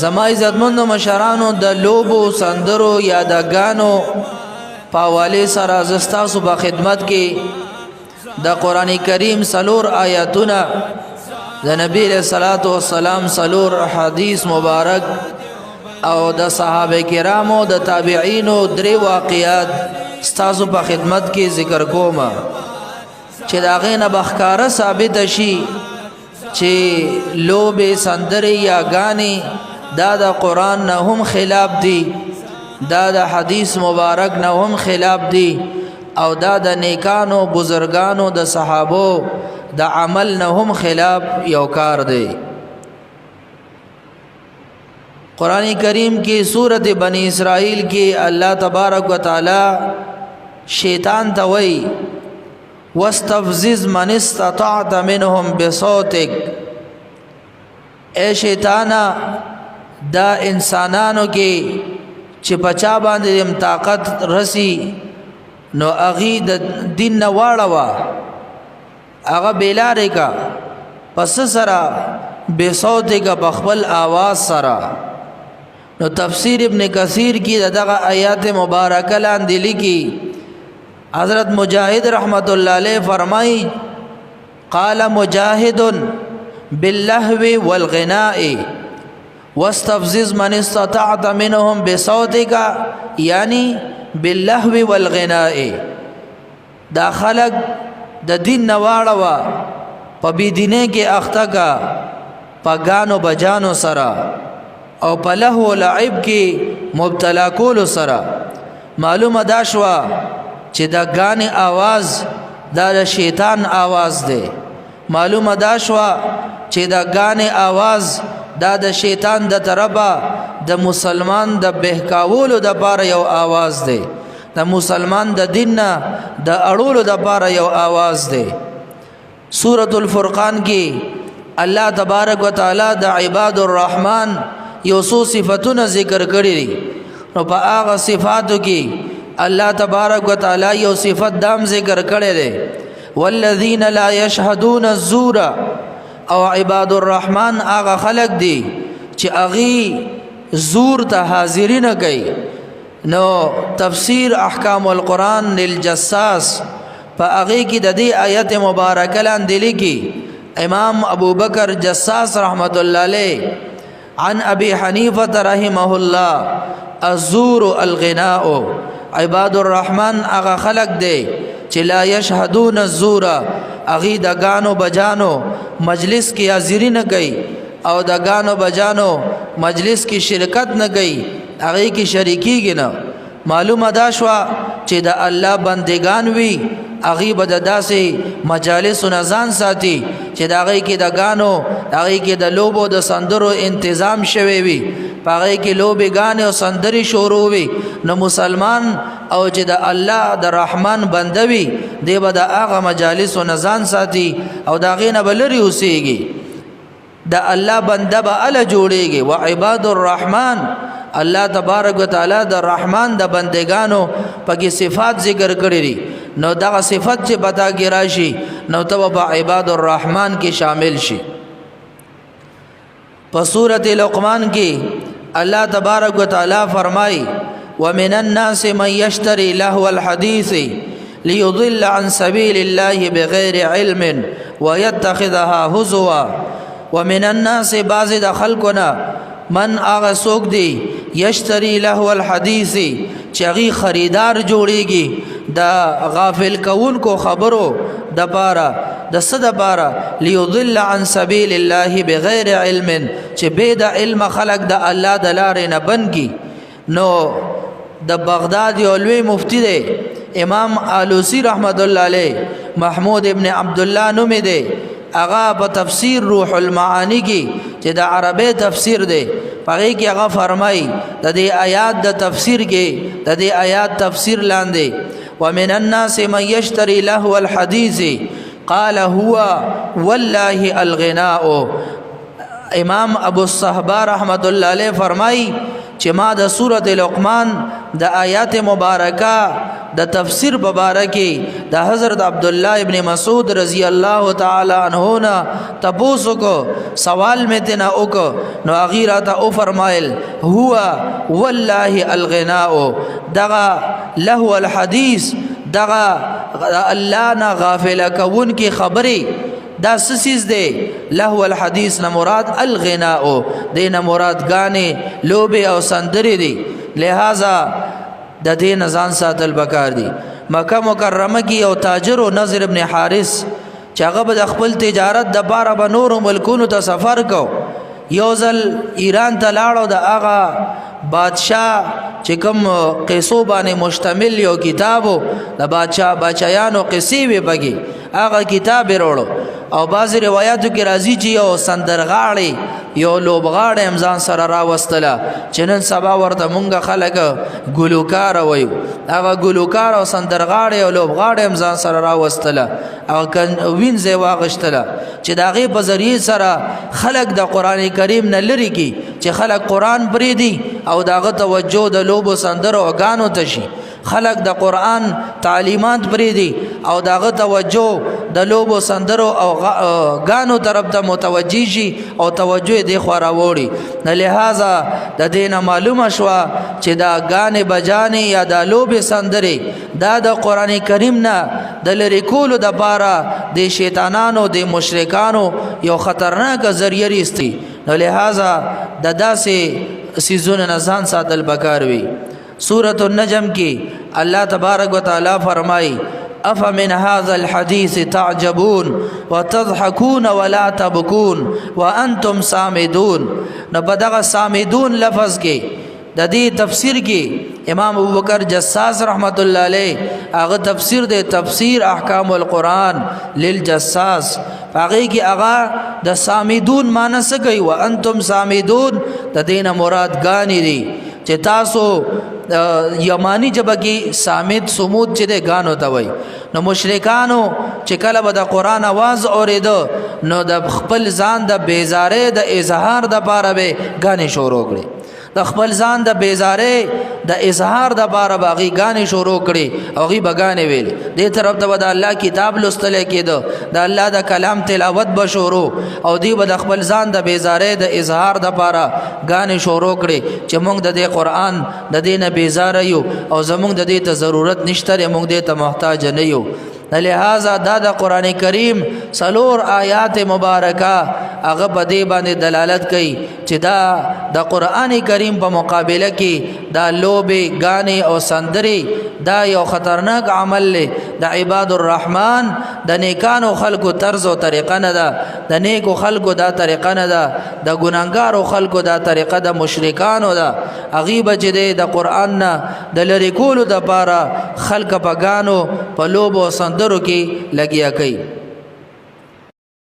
زما عزتمند مشرانو د لوبو سندرو یادګانو پاواله سره زستاسو په خدمت کې د قران کریم سلور آیاتونه د نبی له صلوات و سلام سلور حدیث مبارک او د صحابه کرامو د تابعینو درې واقعات ستاسو په خدمت کې ذکر کوم چې دا غینه بخکاره ثابت شي چې لوبه سندري یا غاني دا د قران نه هم خلاف دي دا د حدیث مبارک نه هم خلاف دي او دا د نیکانو بزرگانو د صحابو د عمل نه هم خلاف یو کار دی قرآن کریم کی سورت بنی اسرائیل کی اللہ تبارک و تعالی شیطان توئی واستفزز من استطعت منهم بصوتک اے شیطانا دا انسانانو کی چې پچا باندې طاقت رسی نو اغي د دین نه واړوا هغه بیلاره کا پس سره بصوتک بخبل आवाज سره نو تفسیر ابن کثیر کی دغه آیات مبارکه لاندې لیکي حضرت مجاہد رحمت اللہ علیہ فرمائی قال مجاہد باللهو والغناء واستفزز من استطعت منهم بصوتك یعنی باللهو والغناء دا خلق د دین نواړوا په بی دینه کې اخته کا په غانو بجانو سره او په لهو لعب کې مبتلا کول سره معلومه دا شوا چې دا غاني आवाज دا شیطان आवाज دی معلومه دا شوا چې دا غاني आवाज دا د شیطان د طرفه د مسلمان د بهکاولو د بار یو आवाज دی د مسلمان د دین نه د اړولو د بار یو आवाज دی سورۃ الفرقان کې الله تبارک وتعالى د عباد الرحمن یو څو صفاتونه ذکر کړی دي نو په هغه صفاتو کې الله تبارک وتعالى یو صفت دام ذکر کړی دی والذین لا یشهدون الزور او عباد الرحمن هغه خلق دي چې اغي زور ته حاضری نه کوي نو تفسیر احکام القرآن للجساس په هغه کې د دې آیت مبارکه لاندې لیکي امام ابو بکر جساس رحمت الله علیه عن ابي حنیفه رحمه الله الزور الغناء عباد الرحمن اغا خلق دی چې لا یشهدون الزور اغي د غانو بجانو مجلس کې حاضری نه کوي او د غانو بجانو مجلس کې شرکت نه کوي اغي کې شریکیږي نه معلومه دا شوا چې د الله بندگان وي اغي بد داسې مجالس نزان ساتي چې د اغي کې د غانو اغي کې د لوبو د سندرو تنظیم شوي وي پاغی کې لوبې غانې او سندري شروع وي نو مسلمان او چې د الله د رحمان بندوي دی به د هغه مجالس او نزان ساتي او دا غینه بلري اوسېږي د الله بنده به ال جوړيږي و عباد الرحمن الله تبارک وتعالى د رحمان د بندگانو پکې صفات ذکر کړې دي نو دا صفات چې پتا کې راشي نو تب په عباد الرحمن کې شامل شي په سورۃ لقمان کې الله تبارک وتعالى فرمای ومن الناس من يشتري لهو الحديث ليضل عن سبيل الله بغير علم ويتخذها هزوا ومن الناس بعض د خلقنا من اغه سوق دی یشتری له الحدیث چغی خریدار جوړیږي دا غافل کون کو خبرو د پاره د صد پاره ليضل عن سبيل الله بغیر علم چې به د علم خلق د الله د لارې نه بنګي نو د بغداد یو لوی مفتی دی امام آلوسی رحمت الله علیه محمود ابن عبد الله نوم دی اغا په تفسیر روح المعانی کی چې د عربی تفسیر دی پغې کې هغه فرمای د دې آیات د تفسیر کې د دې آیات تفسیر لاندې ومن الناس من يشتري له الحديث قال هو والله الغناء امام ابو الصحبه رحمت الله علیه فرمای چې ما د سورۃ لقمان د آیات مبارکه د تفسیر مبارکی د حضرت عبد الله ابن مسعود رضی الله تعالی عنہ نا تپوسو کو سوال میں تنا اوک نو اغیرات او فرمائل هو والله الغناء دغا لهو الحدیث دغا اللہ نا غافل کون کی خبری دا سسیز دے لهو الحدیث نا مراد الغناء دین مراد گانے لوبے او سندری دی لہذا د دې نزان ساتل بکار دي مکه مکرمه کې او تاجر او نظر ابن حارث چې هغه د خپل تجارت د بار به نور ملکونو ته سفر کو یو ځل ایران ته لاړو د هغه بادشاہ چې کوم قصو باندې مشتمل یو کتابو د بادشاہانو قصې وی بګي هغه کتاب وروړو او بعض روایتو کې راځي چې یو سندرغاړي یو لوبغاړي امزان سره راوستله چې نن سبا ورته مونږ خلک ګلوکار وایو هغه ګلوکار او سندرغاړي او لوبغاړي امزان سره راوستله او وینځه واغشتله چې دا غي په ذریعہ سره خلک د قران کریم نه لري کی چې خلک قران بریدي او داغه توجه د لوبو سندرو او غانو ته شي خلق د قرآن تعلیمات بریدي او داغه توجه د لوبو سندرو او غانو طرف ته متوجي شي او توجه دی خورا وړي نه لہذا د دینه معلومه شو چې دا غانې بجانې یا د لوبې سندري دا د قران کریم نه د لری کولو د بارا د شیطانانو د مشرکانو یو خطرناک ذریعہ ریستی نه لہذا د داسې سيزونه نزان ساتل بکار وي سورۃ النجم کی اللہ تبارک و تعالی فرمائی افمن هذا الحديث تعجبون وتضحكون ولا تبكون وانتم سامدون نو بدغه سامدون لفظ کې د دې تفسیر کې امام ابوبکر جساس رحمت الله علیه هغه تفسیر د تفسیر احکام القرآن للجساس هغه کې هغه د سامدون معنی څه کوي وانتم سامدون د دین مراد غانی دي چې تاسو یمانی جبه کې سامد سمود چې د غانو ته وای نو مشرکانو چې کله به د قران आवाज اوریدو نو د خپل ځان د بیزاره د اظهار د پاره به غانې شروع کړي د خپل ځان د بیزاره د اظهار د بار باغی غانې شروع کړي او غي بغانې ویل دې طرف ته د الله کتاب لوستل کېدو د الله د کلام تلاوت به شروع او دی به د خپل ځان د بیزاره د اظهار د بار غانې شروع کړي چې موږ د دې قران د دې نه بیزاره یو او زموږ د دې ته ضرورت نشته موږ دې ته محتاج نه یو لہذا دا د قران کریم سلور آیات مبارکه هغه په دې باندې دلالت کوي چې دا د قران کریم په مقابله کې دا لوبې غانې او سندري دا یو خطرناک عمل له د عباد الرحمن د نیکانو خلقو طرز او طریقه نه ده د نیکو خلقو دا طریقه نه ده د ګناګارو خلقو دا طریقه د مشرکانو ده غیبه چې د قران نه د لری کولو د پاره خلق په غانو په لوبو سندرو کې لګیا کوي